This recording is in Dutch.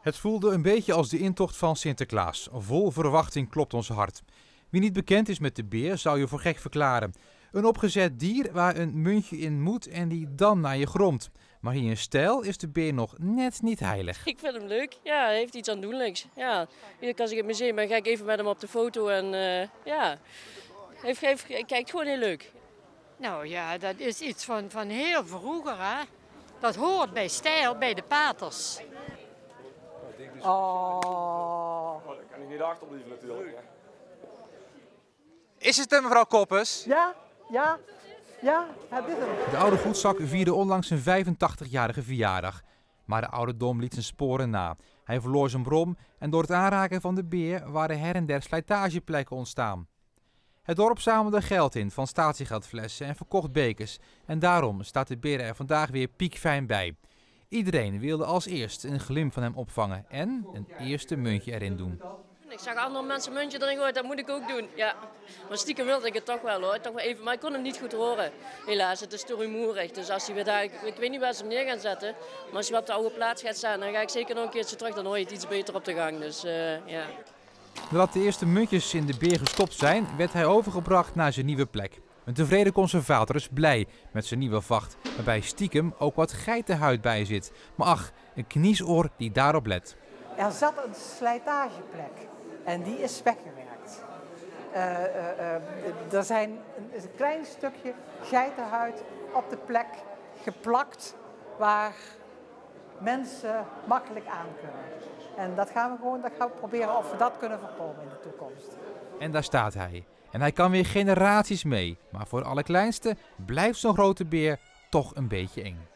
Het voelde een beetje als de intocht van Sinterklaas. Vol verwachting klopt ons hart. Wie niet bekend is met de beer zou je voor gek verklaren. Een opgezet dier waar een muntje in moet en die dan naar je gromt. Maar hier in stijl is de beer nog net niet heilig. Ik vind hem leuk. Ja, hij heeft iets aandoenlijks. Ja, als ik in het museum ben, ga ik even met hem op de foto en ja, hij kijkt gewoon heel leuk. Nou ja, dat is iets van heel vroeger, hè. Dat hoort bij stijl, bij de paters. Oh. Dat kan ik niet achterblijven natuurlijk. Is het mevrouw Koppes? Ja, het is hem. De oude goedzak vierde onlangs zijn 85-jarige verjaardag. Maar de ouderdom liet zijn sporen na. Hij verloor zijn brom en door het aanraken van de beer waren her en der slijtageplekken ontstaan. Het dorp zamelde geld in van statiegeldflessen en verkocht bekers. En daarom staat de beer er vandaag weer piekfijn bij. Iedereen wilde als eerst een glimp van hem opvangen en een eerste muntje erin doen. Ik zag andere mensen een muntje erin gooien, dat moet ik ook doen. Ja. Maar stiekem wilde ik het toch wel hoor. Toch wel even, maar ik kon hem niet goed horen. Helaas, het is te rumoerig. Dus als hij weer daar, ik weet niet waar ze hem neer gaan zetten. Maar als hij op de oude plaats gaat staan, dan ga ik zeker nog een keertje terug. Dan hoor je het iets beter op de gang. Dus ja. Nadat de eerste muntjes in de beer gestopt zijn, werd hij overgebracht naar zijn nieuwe plek. Een tevreden conservator is blij met zijn nieuwe vacht, waarbij stiekem ook wat geitenhuid bij zit. Maar ach, een kniesoor die daarop let. Er zat een slijtageplek en die is weggewerkt. Er zijn een klein stukje geitenhuid op de plek geplakt waar mensen makkelijk aan kunnen. En dat gaan we proberen of we dat kunnen voorkomen in de toekomst. En daar staat hij. En hij kan weer generaties mee. Maar voor de allerkleinste blijft zo'n grote beer toch een beetje eng.